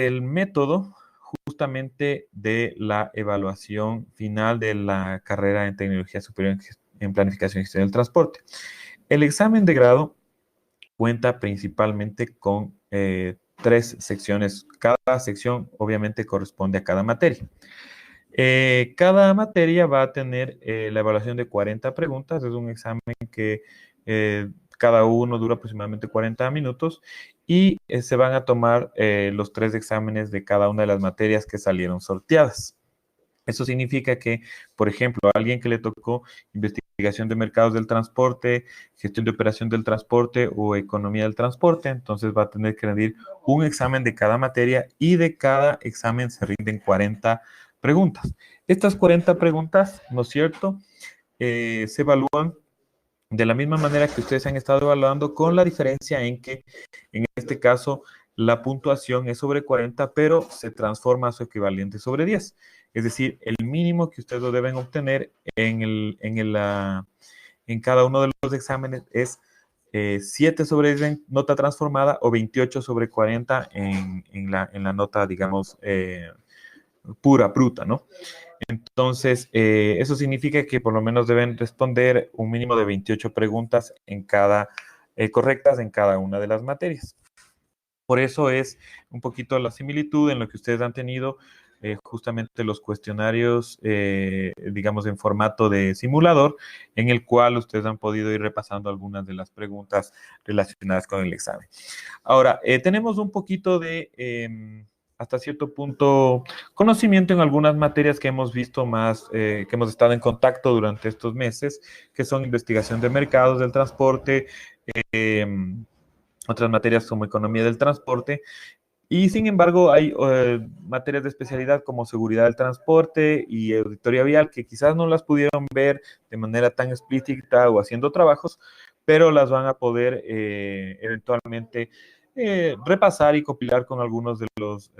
el método justamente de la evaluación final de la carrera en Tecnología Superior en Planificación y Gestión del Transporte. El examen de grado cuenta principalmente con 3 secciones. Cada sección obviamente corresponde a cada materia. Cada materia va a tener la evaluación de 40 preguntas. Es un examen que cada uno dura aproximadamente 40 minutos y se van a tomar los 3 exámenes de cada una de las materias que salieron sorteadas. Eso significa que, por ejemplo, a alguien que le tocó investigación de mercados del transporte, gestión de operación del transporte o economía del transporte, entonces va a tener que rendir un examen de cada materia y de cada examen se rinden 40 preguntas. Estas 40 preguntas, ¿no es cierto?, se evalúan de la misma manera que ustedes han estado evaluando, con la diferencia en que, en este caso, la puntuación es sobre 40, pero se transforma a su equivalente sobre 10. Es decir, el mínimo que ustedes lo deben obtener en cada uno de los exámenes es 7 sobre 10 en nota transformada o 28 sobre 40 en la nota, digamos, pura, bruta, ¿no? Entonces, eso significa que por lo menos deben responder un mínimo de 28 preguntas correctas en cada una de las materias. Por eso es un poquito la similitud en lo que ustedes han tenido justamente los cuestionarios, digamos, en formato de simulador, en el cual ustedes han podido ir repasando algunas de las preguntas relacionadas con el examen. Ahora, tenemos un poquito de, hasta cierto punto, conocimiento en algunas materias que hemos visto más, que hemos estado en contacto durante estos meses, que son investigación de mercados del transporte, eh, otras materias como economía del transporte, y sin embargo hay materias de especialidad como seguridad del transporte y auditoría vial que quizás no las pudieron ver de manera tan explícita o haciendo trabajos, pero las van a poder eventualmente repasar y compilar con algunos de los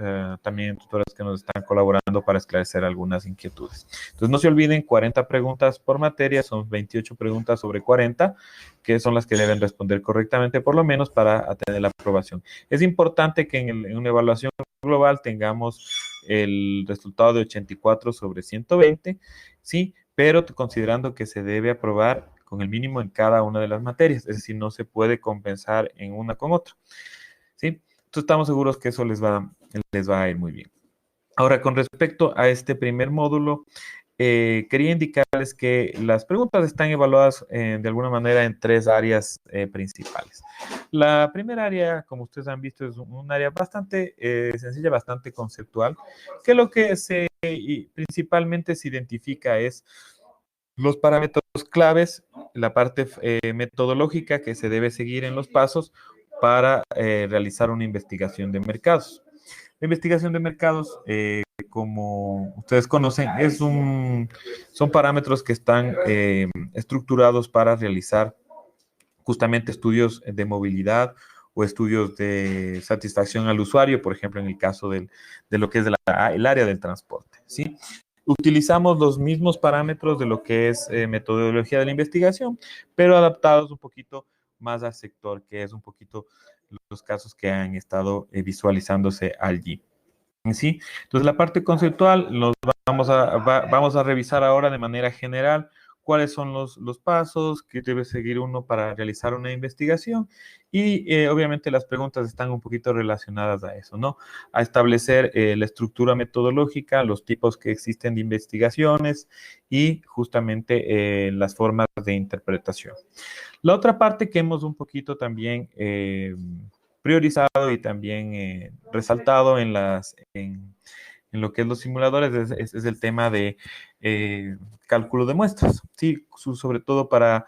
también tutores que nos están colaborando para esclarecer algunas inquietudes. Entonces no se olviden, 40 preguntas por materia, son 28 preguntas sobre 40, que son las que deben responder correctamente por lo menos para tener la aprobación. Es importante que en una evaluación global tengamos el resultado de 84 sobre 120, ¿sí? Pero considerando que se debe aprobar con el mínimo en cada una de las materias, es decir, no se puede compensar en una con otra, ¿sí? Entonces estamos seguros que eso les va a ir muy bien. Ahora, con respecto a este primer módulo, quería indicarles que las preguntas están evaluadas de alguna manera en 3 áreas principales. La primera área, como ustedes han visto, es un área bastante sencilla, bastante conceptual, que lo que principalmente se identifica es los parámetros claves, la parte metodológica que se debe seguir en los pasos para realizar una investigación de mercados. La investigación de mercados, como ustedes conocen, son parámetros que están estructurados para realizar justamente estudios de movilidad o estudios de satisfacción al usuario, por ejemplo, en el caso de lo que es el área del transporte, ¿sí? Utilizamos los mismos parámetros de lo que es metodología de la investigación, pero adaptados un poquito más al sector, que es un poquito los casos que han estado visualizándose allí. ¿Sí? Entonces, la parte conceptual vamos a revisar ahora de manera general cuáles son los pasos que debe seguir uno para realizar una investigación y obviamente las preguntas están un poquito relacionadas a eso, ¿no? A establecer la estructura metodológica, los tipos que existen de investigaciones y justamente las formas de interpretación. La otra parte que hemos un poquito también priorizado y también resaltado en lo que es los simuladores es el tema de cálculo de muestras, ¿sí? Sobre todo para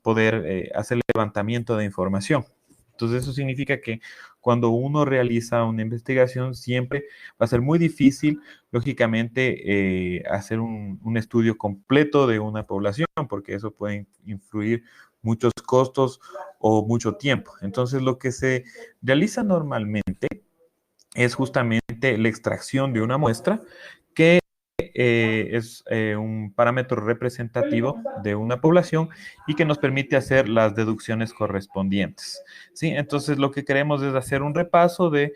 poder hacer levantamiento de información. Entonces eso significa que cuando uno realiza una investigación siempre va a ser muy difícil, lógicamente, hacer un estudio completo de una población, porque eso puede influir muchos costos o mucho tiempo. Entonces lo que se realiza normalmente es justamente la extracción de una muestra que es un parámetro representativo de una población y que nos permite hacer las deducciones correspondientes. ¿Sí? Entonces, lo que queremos es hacer un repaso de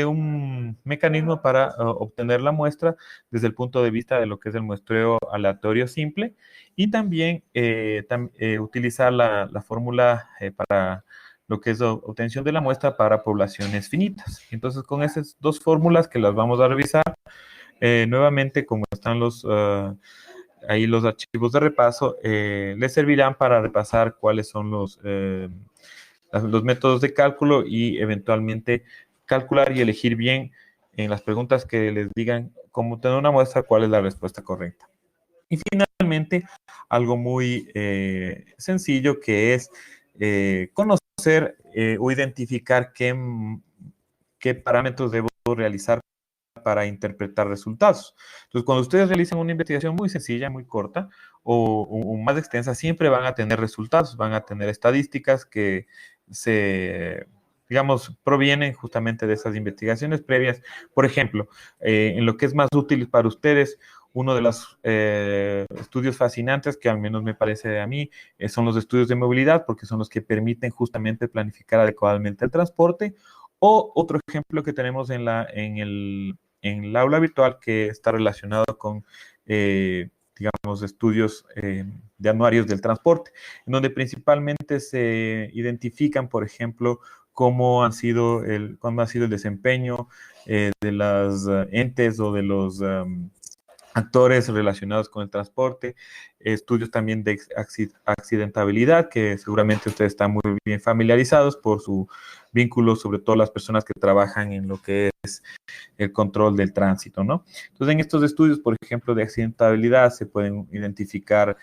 un mecanismo para obtener la muestra desde el punto de vista de lo que es el muestreo aleatorio simple y también utilizar la fórmula para lo que es la obtención de la muestra para poblaciones finitas. Entonces, con esas dos fórmulas que las vamos a revisar, nuevamente, como están ahí los archivos de repaso, les servirán para repasar cuáles son los métodos de cálculo y eventualmente calcular y elegir bien en las preguntas que les digan cómo tener una muestra, cuál es la respuesta correcta. Y finalmente, algo muy sencillo que es conocer o identificar qué parámetros debo realizar para interpretar resultados. Entonces, cuando ustedes realizan una investigación muy sencilla, muy corta o más extensa, siempre van a tener resultados, van a tener estadísticas que digamos, provienen justamente de esas investigaciones previas. Por ejemplo, en lo que es más útil para ustedes, uno de los estudios fascinantes que al menos me parece a mí son los estudios de movilidad, porque son los que permiten justamente planificar adecuadamente el transporte. O otro ejemplo que tenemos en el aula virtual que está relacionado con, digamos, estudios de anuarios del transporte, en donde principalmente se identifican, por ejemplo, cómo ha sido el desempeño de las entes o de los actores relacionados con el transporte, estudios también de accidentabilidad, que seguramente ustedes están muy bien familiarizados por su vínculo, sobre todo las personas que trabajan en lo que es el control del tránsito, ¿no? Entonces, en estos estudios, por ejemplo, de accidentabilidad, se pueden identificar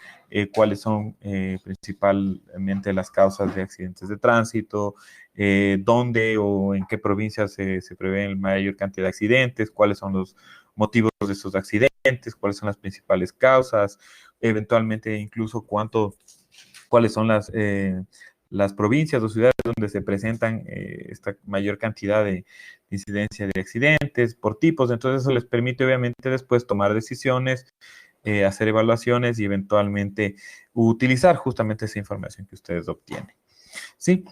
cuáles son principalmente las causas de accidentes de tránsito, dónde o en qué provincias se prevén mayor cantidad de accidentes, cuáles son los motivos de esos accidentes, cuáles son las principales causas, eventualmente incluso cuáles son las provincias o ciudades donde se presentan esta mayor cantidad de incidencia de accidentes por tipos. Entonces eso les permite obviamente después tomar decisiones, hacer evaluaciones y eventualmente utilizar justamente esa información que ustedes obtienen. ¿Sí?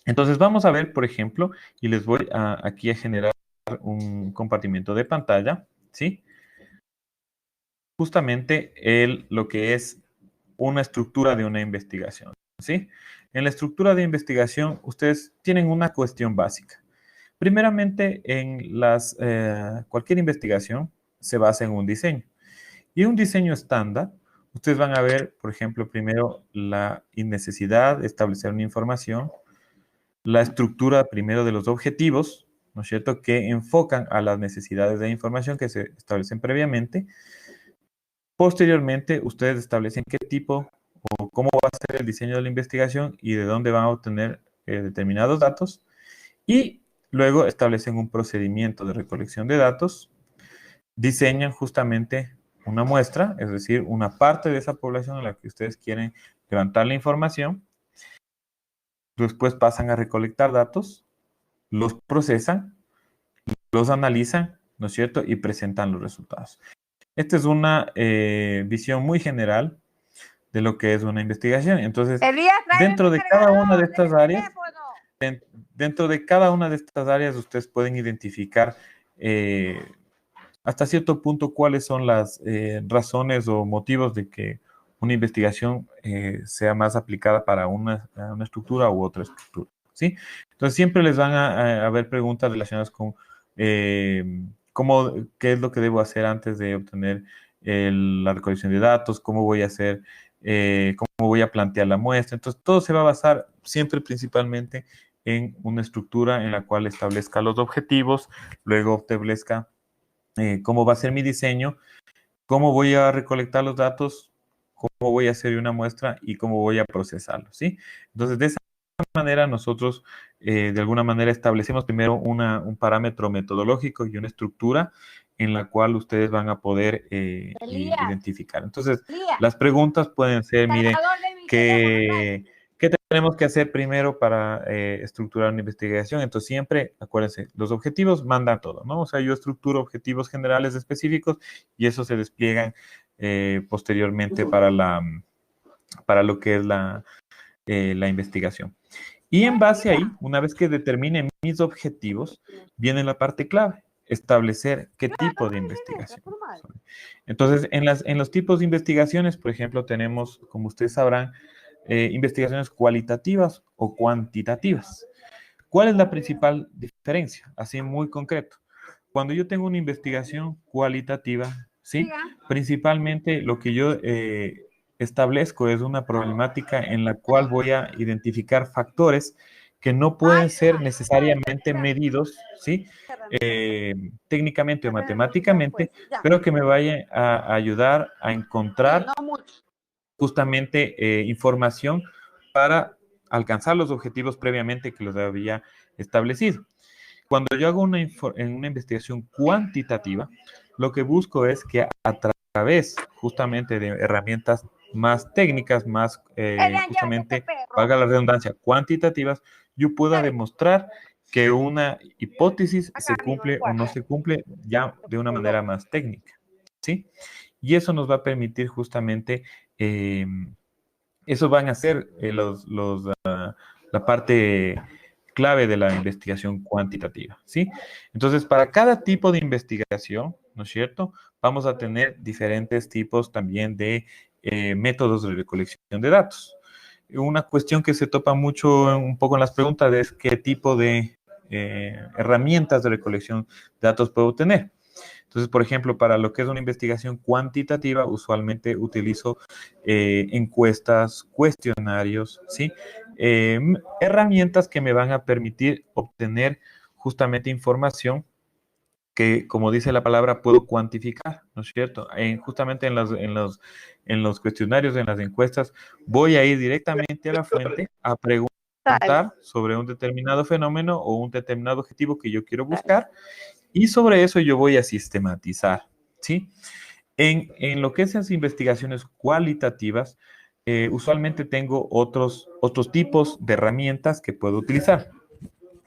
Entonces vamos a ver, por ejemplo, y les voy aquí a generar un compartimiento de pantalla, ¿sí? Justamente lo que es una estructura de una investigación, ¿sí? En la estructura de investigación, ustedes tienen una cuestión básica. Primeramente, cualquier investigación se basa en un diseño. Y un diseño estándar, ustedes van a ver, por ejemplo, primero la necesidad de establecer una información, la estructura primero de los objetivos, ¿no es cierto?, que enfocan a las necesidades de información que se establecen previamente. Posteriormente, ustedes establecen qué tipo o cómo va a ser el diseño de la investigación y de dónde van a obtener determinados datos. Y luego establecen un procedimiento de recolección de datos, diseñan justamente una muestra, es decir, una parte de esa población en la que ustedes quieren levantar la información. Después pasan a recolectar datos, los procesan, los analizan, ¿no es cierto? Y presentan los resultados. Esta es una visión muy general de lo que es una investigación. Entonces, dentro de cada una de estas áreas, ustedes pueden identificar hasta cierto punto cuáles son las razones o motivos de que una investigación sea más aplicada para una estructura u otra estructura, ¿sí? Entonces, siempre les van a haber preguntas relacionadas con qué es lo que debo hacer antes de obtener la recolección de datos, cómo voy a hacer, cómo voy a plantear la muestra. Entonces, todo se va a basar siempre principalmente en una estructura en la cual establezca los objetivos, luego establezca cómo va a ser mi diseño, cómo voy a recolectar los datos, cómo voy a hacer una muestra y cómo voy a procesarlo, ¿sí? Entonces, de esa manera, nosotros de alguna manera establecemos primero un parámetro metodológico y una estructura en la cual ustedes van a poder identificar. Entonces, las preguntas pueden ser, miren, ¿qué tenemos que hacer primero para estructurar una investigación? Entonces, siempre, acuérdense, los objetivos mandan todo, ¿no? O sea, yo estructuro objetivos generales específicos y eso se despliegan posteriormente para lo que es la investigación. Y en base ahí, una vez que determine mis objetivos, viene la parte clave, establecer qué tipo de investigación. Entonces, en los tipos de investigaciones, por ejemplo, tenemos, como ustedes sabrán, investigaciones cualitativas o cuantitativas. ¿Cuál es la principal diferencia? Así muy concreto. Cuando yo tengo una investigación cualitativa, ¿sí? Principalmente lo que yo establezco es una problemática en la cual voy a identificar factores que no pueden ser necesariamente medidos, ¿sí? Técnicamente o matemáticamente, pero que me vayan a ayudar a encontrar justamente información para alcanzar los objetivos previamente que los había establecido. Cuando yo hago una investigación cuantitativa, lo que busco es que a través justamente de herramientas más técnicas, más justamente, valga la redundancia, cuantitativas, yo pueda demostrar que una hipótesis se cumple o no se cumple ya de una manera más técnica, ¿sí? Y eso nos va a permitir justamente, eso van a ser la parte clave de la investigación cuantitativa, ¿sí? Entonces, para cada tipo de investigación, ¿no es cierto? Vamos a tener diferentes tipos también de métodos de recolección de datos. Una cuestión que se topa mucho un poco en las preguntas es qué tipo de herramientas de recolección de datos puedo tener. Entonces, por ejemplo, para lo que es una investigación cuantitativa, usualmente utilizo encuestas, cuestionarios, ¿sí? Herramientas que me van a permitir obtener justamente información que, como dice la palabra, puedo cuantificar, ¿no es cierto? Justamente en los cuestionarios, en las encuestas, voy a ir directamente a la fuente a preguntar sobre un determinado fenómeno o un determinado objetivo que yo quiero buscar y sobre eso yo voy a sistematizar, ¿sí? En lo que es las investigaciones cualitativas, usualmente tengo otros tipos de herramientas que puedo utilizar.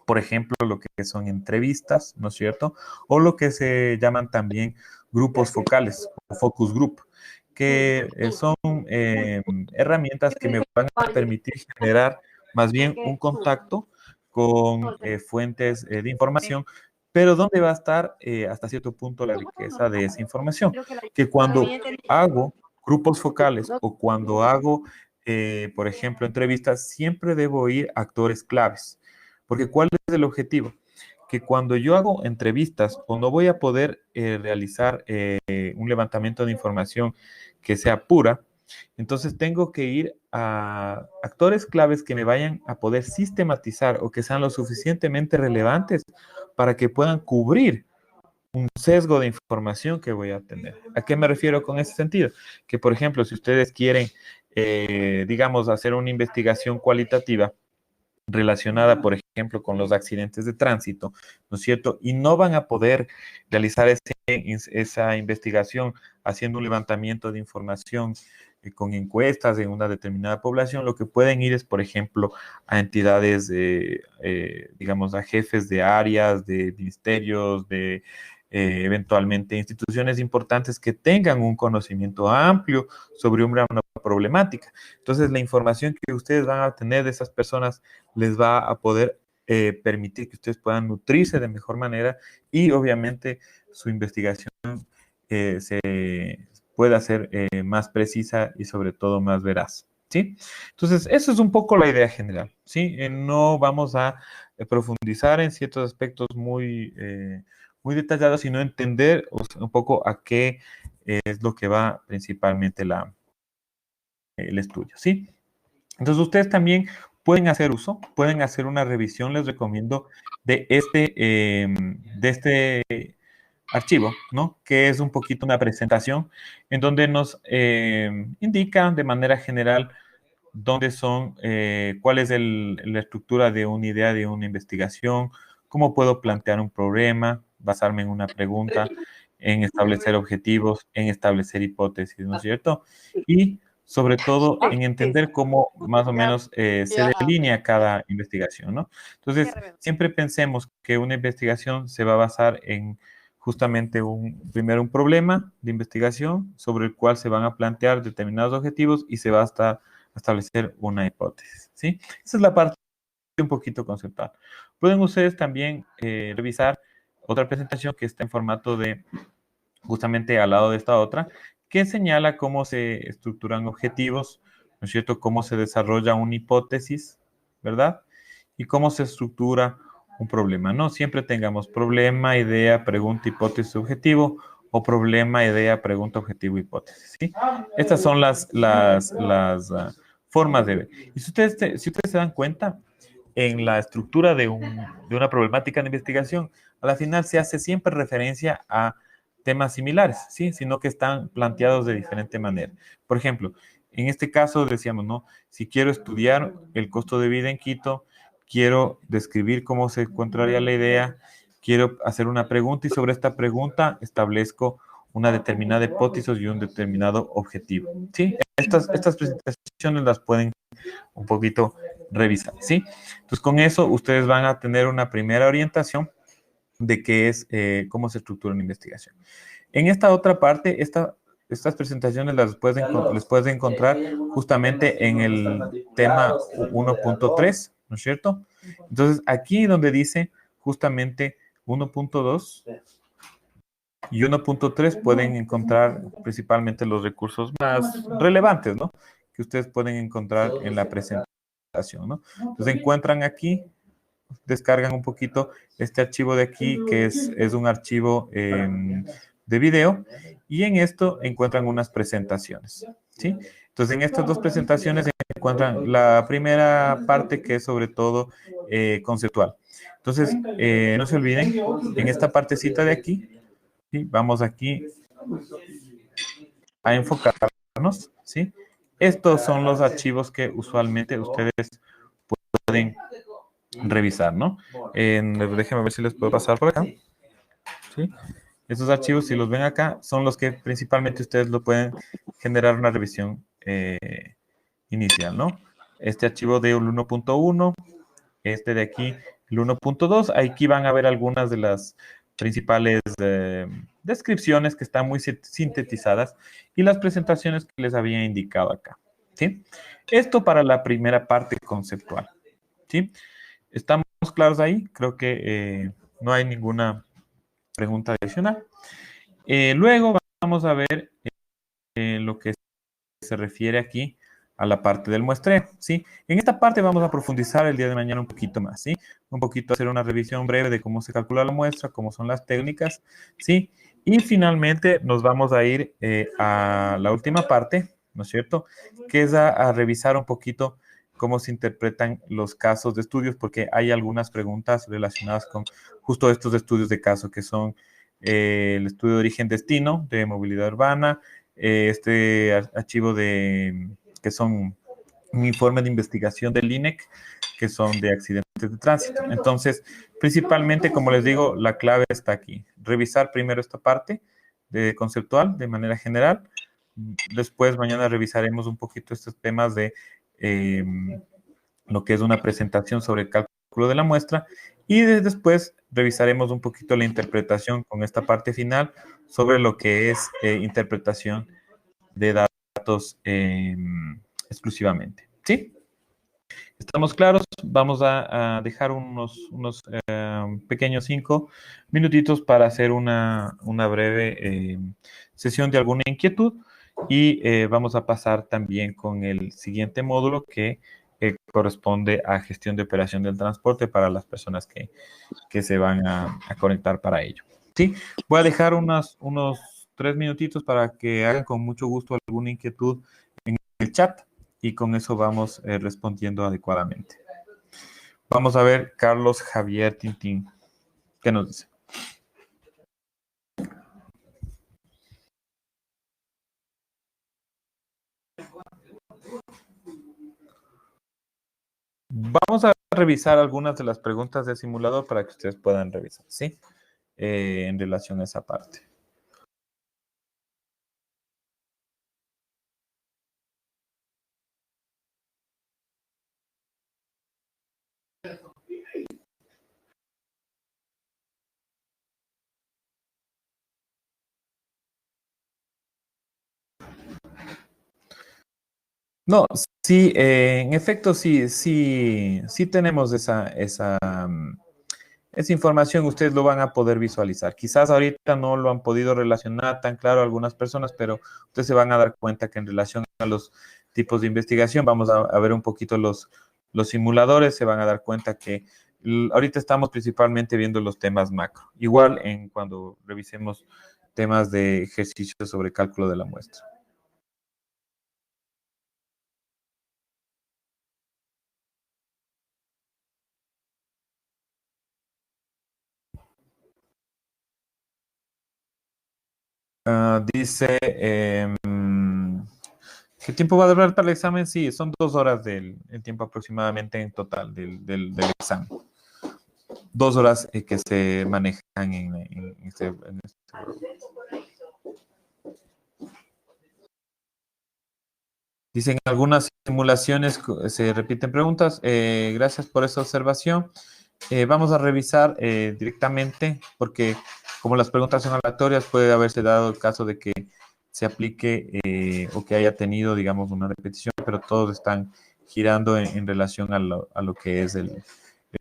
Por ejemplo, lo que son entrevistas, ¿no es cierto? O lo que se llaman también grupos focales o focus group, que son herramientas que me van a permitir generar más bien un contacto con fuentes de información, pero ¿dónde va a estar hasta cierto punto la riqueza de esa información? Que cuando hago grupos focales o cuando hago, por ejemplo, entrevistas, siempre debo ir a actores claves. Porque ¿cuál es el objetivo? Que cuando yo hago entrevistas o no voy a poder realizar un levantamiento de información que sea pura, entonces tengo que ir a actores claves que me vayan a poder sistematizar o que sean lo suficientemente relevantes para que puedan cubrir un sesgo de información que voy a tener. ¿A qué me refiero con ese sentido? Que, por ejemplo, si ustedes quieren, digamos, hacer una investigación cualitativa, relacionada, por ejemplo, con los accidentes de tránsito, ¿no es cierto? Y no van a poder realizar esa investigación haciendo un levantamiento de información con encuestas en una determinada población. Lo que pueden ir es, por ejemplo, a entidades, digamos, a jefes de áreas, de ministerios, de eventualmente instituciones importantes que tengan un conocimiento amplio sobre una problemática. Entonces, la información que ustedes van a tener de esas personas les va a poder permitir que ustedes puedan nutrirse de mejor manera y obviamente su investigación se pueda ser más precisa y sobre todo más veraz, ¿sí? Entonces, eso es un poco la idea general, ¿sí? No vamos a profundizar en ciertos aspectos muy detallados, sino entender un poco a qué es lo que va principalmente el estudio, ¿sí? Entonces, ustedes también pueden hacer uso, pueden hacer una revisión, les recomiendo, de este archivo, ¿no? Que es un poquito una presentación en donde nos indica de manera general dónde son, cuál es la estructura de una idea de una investigación, cómo puedo plantear un problema, basarme en una pregunta, en establecer objetivos, en establecer hipótesis, ¿no es cierto? Y sobre todo en entender cómo más o menos se delinea cada investigación, ¿no? Entonces, siempre pensemos que una investigación se va a basar en justamente primero un problema de investigación sobre el cual se van a plantear determinados objetivos y se va a establecer una hipótesis, ¿sí? Esa es la parte un poquito conceptual. Pueden ustedes también revisar otra presentación que está en formato de justamente al lado de esta otra, que señala cómo se estructuran objetivos, ¿no es cierto? Cómo se desarrolla una hipótesis, ¿verdad? Y cómo se estructura un problema. No siempre tengamos problema, idea, pregunta, hipótesis, objetivo, o problema, idea, pregunta, objetivo, hipótesis, ¿sí? Estas son las formas de ver. Y si ustedes se dan cuenta, en la estructura de una problemática de investigación, a la final se hace siempre referencia a temas similares, ¿sí? Sino que están planteados de diferente manera. Por ejemplo, en este caso decíamos, ¿no? Si quiero estudiar el costo de vida en Quito, quiero describir cómo se encontraría la idea, quiero hacer una pregunta y sobre esta pregunta establezco una determinada hipótesis y un determinado objetivo, ¿sí? Estas presentaciones las pueden un poquito revisar, ¿sí? Entonces, con eso ustedes van a tener una primera orientación de qué es, cómo se estructura una investigación. En esta otra parte, estas presentaciones les puedes encontrar justamente en el tema 1.3, ¿no es cierto? Entonces, aquí donde dice justamente 1.2 y 1.3 pueden encontrar principalmente los recursos más relevantes, ¿no? Que ustedes pueden encontrar en la presentación, ¿no? Entonces encuentran aquí, descargan un poquito este archivo de aquí, que es un archivo de video, y en esto encuentran unas presentaciones, ¿sí? Entonces en estas dos presentaciones encuentran la primera parte que es sobre todo conceptual. Entonces, no se olviden, en esta partecita de aquí, ¿sí? Vamos aquí a enfocarnos, ¿sí? Estos son los archivos que usualmente ustedes pueden revisar, ¿no? Déjenme ver si les puedo pasar por acá, ¿sí? Estos archivos, si los ven acá, son los que principalmente ustedes lo pueden generar una revisión inicial, ¿no? Este archivo de 1.1, este de aquí, el 1.2, aquí van a ver algunas de las principales descripciones que están muy sintetizadas y las presentaciones que les había indicado acá, ¿sí? Esto para la primera parte conceptual, ¿sí? ¿Estamos claros ahí? Creo que no hay ninguna pregunta adicional. Luego vamos a ver lo que se refiere aquí a la parte del muestreo, ¿sí? En esta parte vamos a profundizar el día de mañana un poquito más, ¿sí? Un poquito hacer una revisión breve de cómo se calcula la muestra, cómo son las técnicas, ¿sí? Y finalmente nos vamos a ir a la última parte, ¿no es cierto? Que es a revisar un poquito cómo se interpretan los casos de estudios, porque hay algunas preguntas relacionadas con justo estos estudios de caso, que son el estudio de origen-destino de movilidad urbana, este archivo que son un informe de investigación del INEC, que son de accidentes de tránsito. Entonces, principalmente, como les digo, la clave está aquí. Revisar primero esta parte de conceptual de manera general. Después, mañana revisaremos un poquito estos temas de lo que es una presentación sobre el cálculo de la muestra y después revisaremos un poquito la interpretación con esta parte final sobre lo que es interpretación de datos exclusivamente. ¿Sí? ¿Estamos claros? Vamos a dejar unos pequeños 5 minutitos para hacer una breve sesión de alguna inquietud y vamos a pasar también con el siguiente módulo que corresponde a gestión de operación del transporte para las personas que se van a conectar para ello. ¿Sí? Voy a dejar unos 3 minutitos para que hagan con mucho gusto alguna inquietud en el chat y con eso vamos respondiendo adecuadamente. Vamos a ver Carlos Javier Tintín. ¿Qué nos dice? Vamos a revisar algunas de las preguntas del simulador para que ustedes puedan revisar, ¿sí? En relación a esa parte. No, sí, en efecto, sí tenemos esa información, ustedes lo van a poder visualizar. Quizás ahorita no lo han podido relacionar tan claro algunas personas, pero ustedes se van a dar cuenta que en relación a los tipos de investigación, vamos a ver un poquito los simuladores, se van a dar cuenta que ahorita estamos principalmente viendo los temas macro. Igual en cuando revisemos temas de ejercicios sobre cálculo de la muestra. Dice, ¿qué tiempo va a durar para el examen? Sí, son 2 horas el tiempo aproximadamente en total del examen. 2 horas que se manejan en este. Dicen algunas simulaciones, se repiten preguntas. Gracias por esa observación. Vamos a revisar directamente, porque como las preguntas son aleatorias, puede haberse dado el caso de que se aplique o que haya tenido, digamos, una repetición, pero todos están girando en relación a lo que es el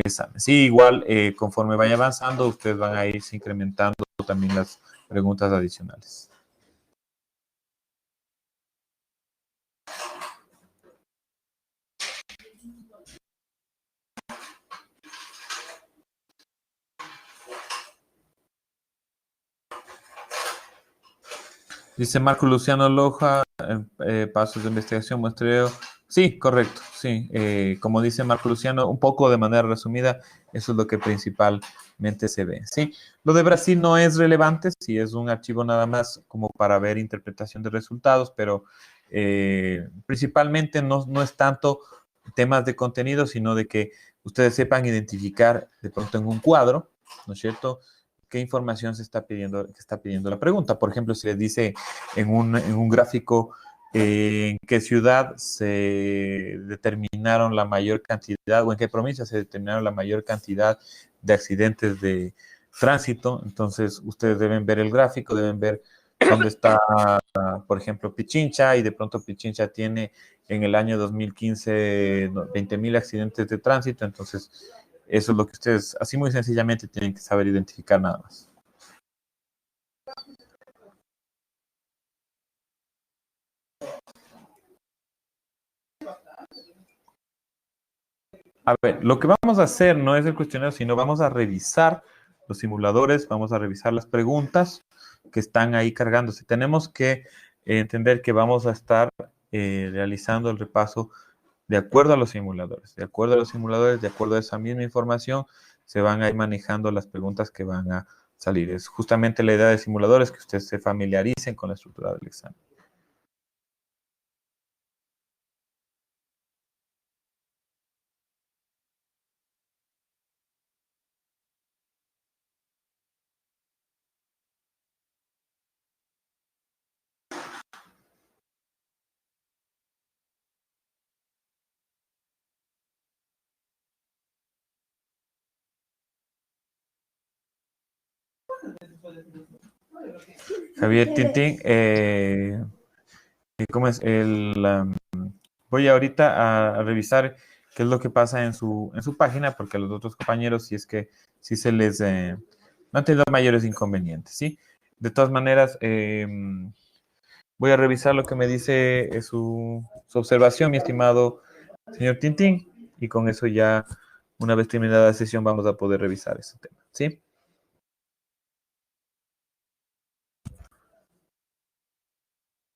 examen. Sí, igual, conforme vaya avanzando, ustedes van a ir incrementando también las preguntas adicionales. Dice Marco Luciano Loja, pasos de investigación, muestreo. Sí, correcto, sí. Como dice Marco Luciano, un poco de manera resumida, eso es lo que principalmente se ve. Sí, lo de Brasil no es relevante, sí es un archivo nada más como para ver interpretación de resultados, pero principalmente no es tanto temas de contenido, sino de que ustedes sepan identificar de pronto en un cuadro, ¿no es cierto? ¿Qué información se está pidiendo, que está pidiendo la pregunta? Por ejemplo, si les dice en un gráfico en qué ciudad se determinaron la mayor cantidad o en qué provincia se determinaron la mayor cantidad de accidentes de tránsito, entonces ustedes deben ver el gráfico, deben ver dónde está, por ejemplo, Pichincha, y de pronto Pichincha tiene en el año 2015 20.000 accidentes de tránsito, entonces eso es lo que ustedes, así muy sencillamente, tienen que saber identificar nada más. A ver, lo que vamos a hacer no es el cuestionario, sino vamos a revisar los simuladores, vamos a revisar las preguntas que están ahí cargándose. Tenemos que entender que vamos a estar realizando el repaso de acuerdo a los simuladores. De acuerdo a los simuladores, de acuerdo a esa misma información, se van a ir manejando las preguntas que van a salir. Es justamente la idea de simuladores, que ustedes se familiaricen con la estructura del examen. Javier Tintín, ¿cómo es? Voy ahorita a revisar qué es lo que pasa en su página, porque a los otros compañeros, si es que si se les no han tenido mayores inconvenientes, ¿sí? De todas maneras, voy a revisar lo que me dice su observación, mi estimado señor Tintín, y con eso ya, una vez terminada la sesión, vamos a poder revisar ese tema, ¿sí?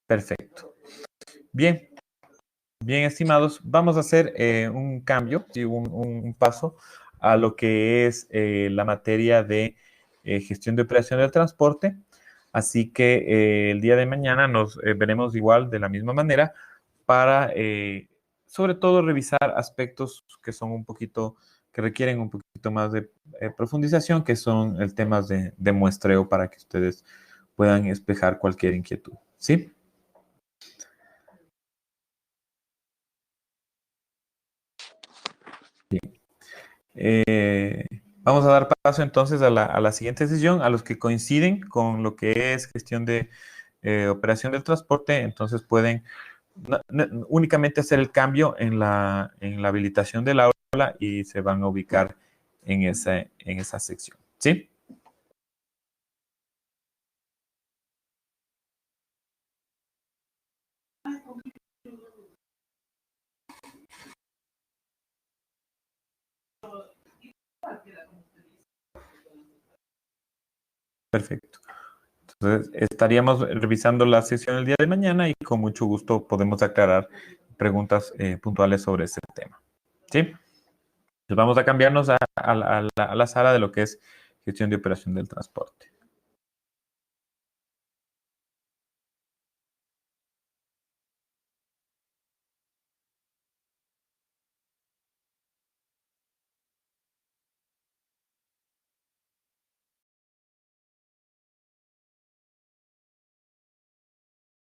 Perfecto. Bien, bien, estimados, vamos a hacer un cambio, ¿sí? un paso a lo que es la materia de gestión de operación del transporte. Así que el día de mañana nos veremos igual de la misma manera para, sobre todo, revisar aspectos que son un poquito, que requieren un poquito más de profundización, que son el temas de muestreo para que ustedes puedan despejar cualquier inquietud. ¿Sí? Eh, Vamos a dar paso entonces a la siguiente sesión, a los que coinciden con lo que es gestión de operación del transporte, entonces pueden únicamente hacer el cambio en la habilitación del aula y se van a ubicar en esa sección. ¿Sí? Perfecto. Entonces, estaríamos revisando la sesión el día de mañana y con mucho gusto podemos aclarar preguntas puntuales sobre ese tema. ¿Sí? Entonces, vamos a cambiarnos a la sala de lo que es gestión de operación del transporte.